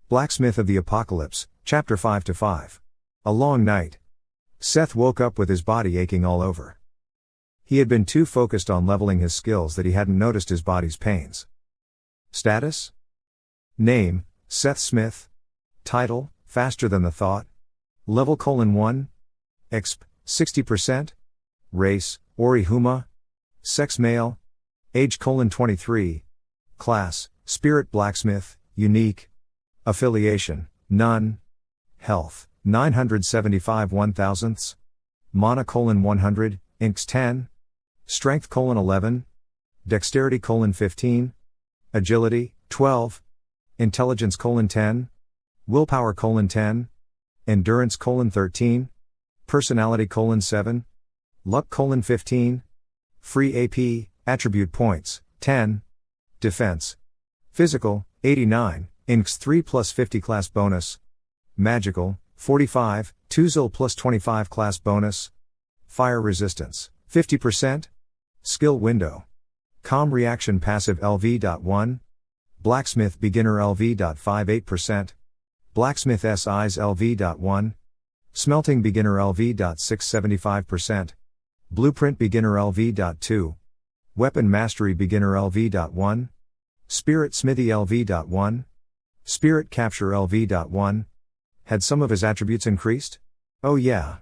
Blacksmith of the Apocalypse, Chapter 5-5. A long night. Seth woke up with his body aching all over. He had been too focused on leveling his skills that he hadn't noticed his body's pains. Status? Name, Seth Smith. Title, Faster Than the Thought. Level: 1. Exp, 60%. Race, Ori-Huma. Sex: male. Age: 23. Class, Spirit Blacksmith, Unique. Affiliation, none. Health, 975 1/1000ths. Mana: 100, Inks 10. Strength: 11. Dexterity: 15. Agility: 12. Intelligence: 10. Willpower: 10. Endurance: 13. Personality: 7. Luck: 15. Free AP, Attribute Points, 10. Defense. Physical, 89, Inks 3 plus 50 class bonus. Magical, 45, 2 plus 25 class bonus. Fire resistance, 50%. Skill window. Calm reaction passive LV.1. Blacksmith beginner LV.58%. Blacksmith SIs LV.1. Smelting beginner LV.675%. Blueprint beginner LV.2. Weapon mastery beginner LV.1. Spirit smithy LV.1. Spirit capture LV.1. Had some of his attributes increased? Oh yeah.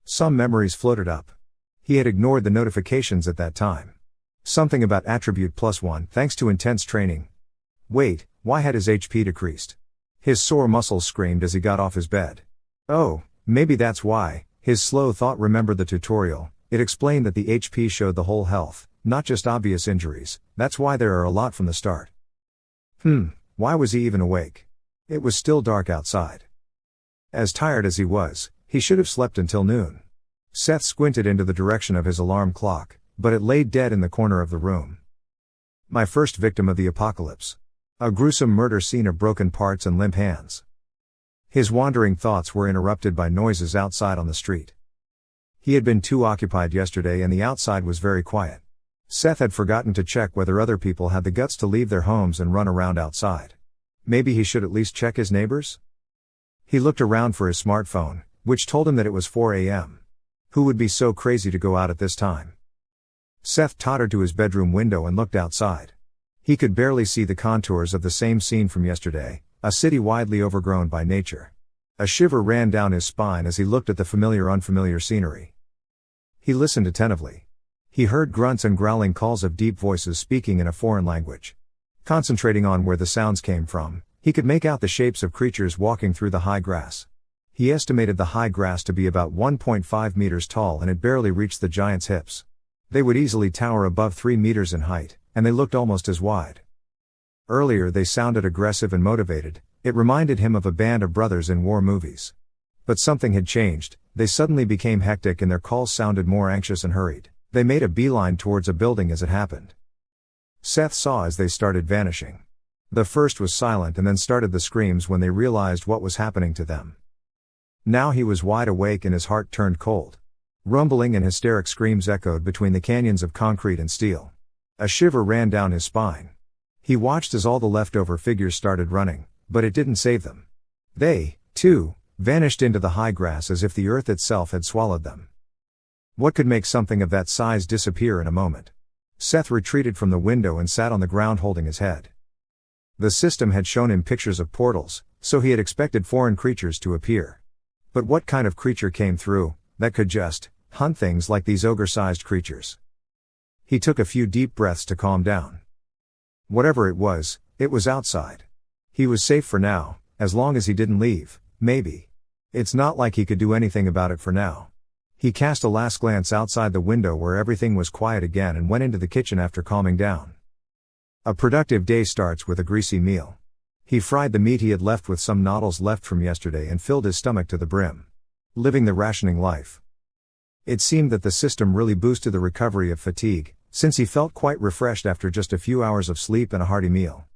Some memories floated up. He had ignored the notifications at that time. Something about attribute +1 thanks to intense training. Wait, why had his HP decreased? His sore muscles screamed as he got off his bed. Oh, maybe that's why. His slow thought remembered the tutorial. It explained that the HP showed the whole health, not just obvious injuries. That's why there are a lot from the start. Why was he even awake? It was still dark outside. As tired as he was, he should have slept until noon. Seth squinted into the direction of his alarm clock, but it lay dead in the corner of the room. My first victim of the apocalypse. A gruesome murder scene of broken parts and limp hands. His wandering thoughts were interrupted by noises outside on the street. He had been too occupied yesterday and the outside was very quiet. Seth had forgotten to check whether other people had the guts to leave their homes and run around outside. Maybe he should at least check his neighbors? He looked around for his smartphone, which told him that it was 4 a.m. Who would be so crazy to go out at this time? Seth tottered to his bedroom window and looked outside. He could barely see the contours of the same scene from yesterday, a city widely overgrown by nature. A shiver ran down his spine as he looked at the unfamiliar scenery. He listened attentively. He heard grunts and growling calls of deep voices speaking in a foreign language. Concentrating on where the sounds came from, he could make out the shapes of creatures walking through the high grass. He estimated the high grass to be about 1.5 meters tall and it barely reached the giant's hips. They would easily tower above 3 meters in height, and they looked almost as wide. Earlier they sounded aggressive and motivated. It reminded him of a band of brothers in war movies. But something had changed. They suddenly became hectic and their calls sounded more anxious and hurried. They made a beeline towards a building as it happened. Seth saw as they started vanishing. The first was silent and then started the screams when they realized what was happening to them. Now he was wide awake and his heart turned cold. Rumbling and hysteric screams echoed between the canyons of concrete and steel. A shiver ran down his spine. He watched as all the leftover figures started running, but it didn't save them. They, too, vanished into the high grass as if the earth itself had swallowed them. What could make something of that size disappear in a moment? Seth retreated from the window and sat on the ground holding his head. The system had shown him pictures of portals, so he had expected foreign creatures to appear. But what kind of creature came through, that could just hunt things like these ogre-sized creatures? He took a few deep breaths to calm down. Whatever it was outside. He was safe for now, as long as he didn't leave, maybe. It's not like he could do anything about it for now. He cast a last glance outside the window where everything was quiet again and went into the kitchen after calming down. A productive day starts with a greasy meal. He fried the meat he had left with some noodles left from yesterday and filled his stomach to the brim. Living the rationing life. It seemed that the system really boosted the recovery of fatigue, since he felt quite refreshed after just a few hours of sleep and a hearty meal.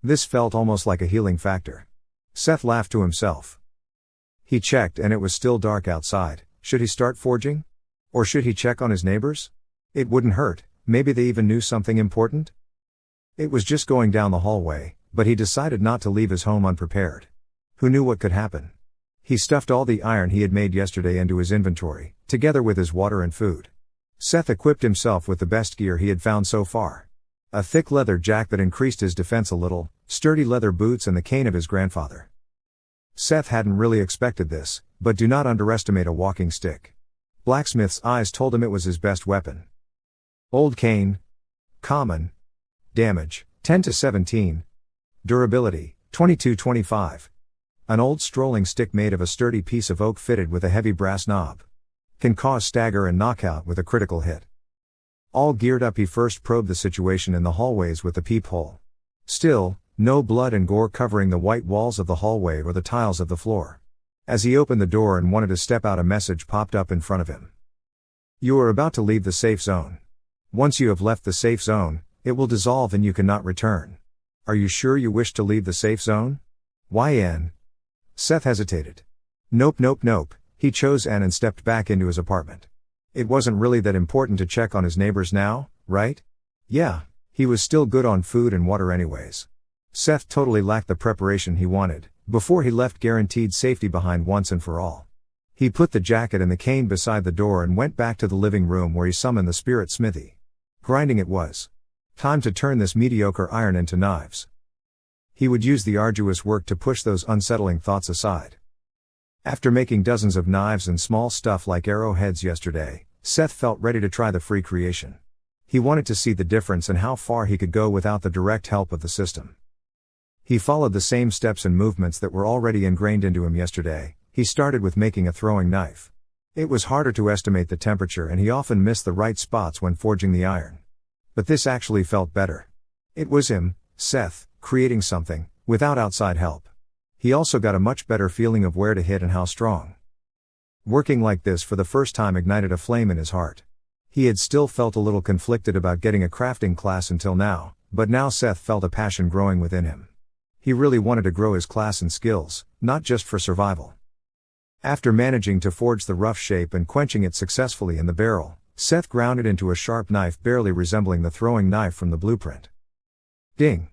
This felt almost like a healing factor. Seth laughed to himself. He checked and it was still dark outside. Should he start forging? Or should he check on his neighbors? It wouldn't hurt, maybe they even knew something important? It was just going down the hallway, but he decided not to leave his home unprepared. Who knew what could happen? He stuffed all the iron he had made yesterday into his inventory, together with his water and food. Seth equipped himself with the best gear he had found so far. A thick leather jacket that increased his defense a little, sturdy leather boots and the cane of his grandfather. Seth hadn't really expected this, but do not underestimate a walking stick. Blacksmith's eyes told him it was his best weapon. Old cane. Common. Damage, 10 to 17. Durability, 22-25. An old strolling stick made of a sturdy piece of oak fitted with a heavy brass knob. Can cause stagger and knockout with a critical hit. All geared up, he first probed the situation in the hallways with the peephole. Still, no blood and gore covering the white walls of the hallway or the tiles of the floor. As he opened the door and wanted to step out, a message popped up in front of him. You are about to leave the safe zone. Once you have left the safe zone, it will dissolve and you cannot return. Are you sure you wish to leave the safe zone? Why N? Seth hesitated. Nope. He chose N and stepped back into his apartment. It wasn't really that important to check on his neighbors now, right? Yeah, he was still good on food and water anyways. Seth totally lacked the preparation he wanted. Before he left, guaranteed safety behind once and for all. He put the jacket and the cane beside the door and went back to the living room where he summoned the spirit smithy. Grinding it was. Time to turn this mediocre iron into knives. He would use the arduous work to push those unsettling thoughts aside. After making dozens of knives and small stuff like arrowheads yesterday, Seth felt ready to try the free creation. He wanted to see the difference and how far he could go without the direct help of the system. He followed the same steps and movements that were already ingrained into him yesterday. He started with making a throwing knife. It was harder to estimate the temperature and he often missed the right spots when forging the iron. But this actually felt better. It was him, Seth, creating something, without outside help. He also got a much better feeling of where to hit and how strong. Working like this for the first time ignited a flame in his heart. He had still felt a little conflicted about getting a crafting class until now, but now Seth felt a passion growing within him. He really wanted to grow his class and skills, not just for survival. After managing to forge the rough shape and quenching it successfully in the barrel, Seth ground it into a sharp knife barely resembling the throwing knife from the blueprint. Ding!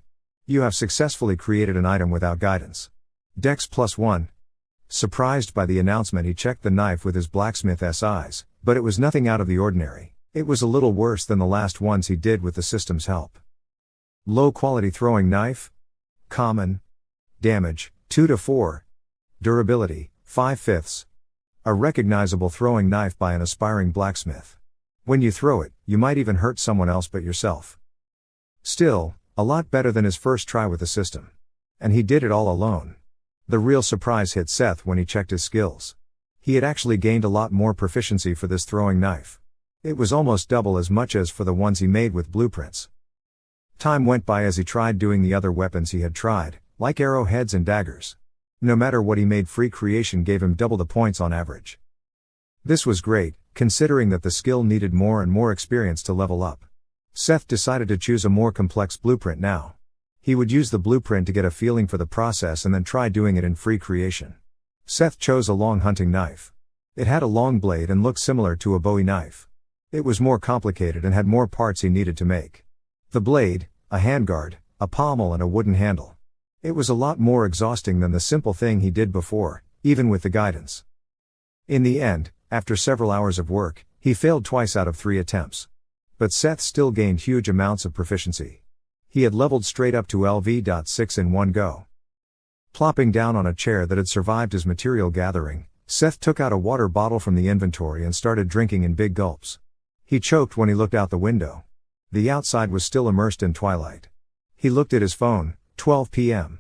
You have successfully created an item without guidance. Dex +1. Surprised by the announcement, he checked the knife with his blacksmith's eyes, but it was nothing out of the ordinary. It was a little worse than the last ones he did with the system's help. Low quality throwing knife. Common. Damage, 2 to 4. Durability, 5/5. A recognizable throwing knife by an aspiring blacksmith. When you throw it, you might even hurt someone else but yourself. Still, a lot better than his first try with the system. And he did it all alone. The real surprise hit Seth when he checked his skills. He had actually gained a lot more proficiency for this throwing knife. It was almost double as much as for the ones he made with blueprints. Time went by as he tried doing the other weapons he had tried, like arrowheads and daggers. No matter what he made, free creation gave him double the points on average. This was great, considering that the skill needed more and more experience to level up. Seth decided to choose a more complex blueprint now. He would use the blueprint to get a feeling for the process and then try doing it in free creation. Seth chose a long hunting knife. It had a long blade and looked similar to a Bowie knife. It was more complicated and had more parts he needed to make. The blade, a handguard, a pommel and a wooden handle. It was a lot more exhausting than the simple thing he did before, even with the guidance. In the end, after several hours of work, he failed twice out of 3 attempts. But Seth still gained huge amounts of proficiency. He had leveled straight up to LV.6 in one go. Plopping down on a chair that had survived his material gathering, Seth took out a water bottle from the inventory and started drinking in big gulps. He choked when he looked out the window. The outside was still immersed in twilight. He looked at his phone, 12 p.m.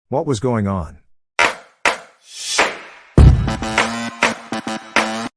What was going on?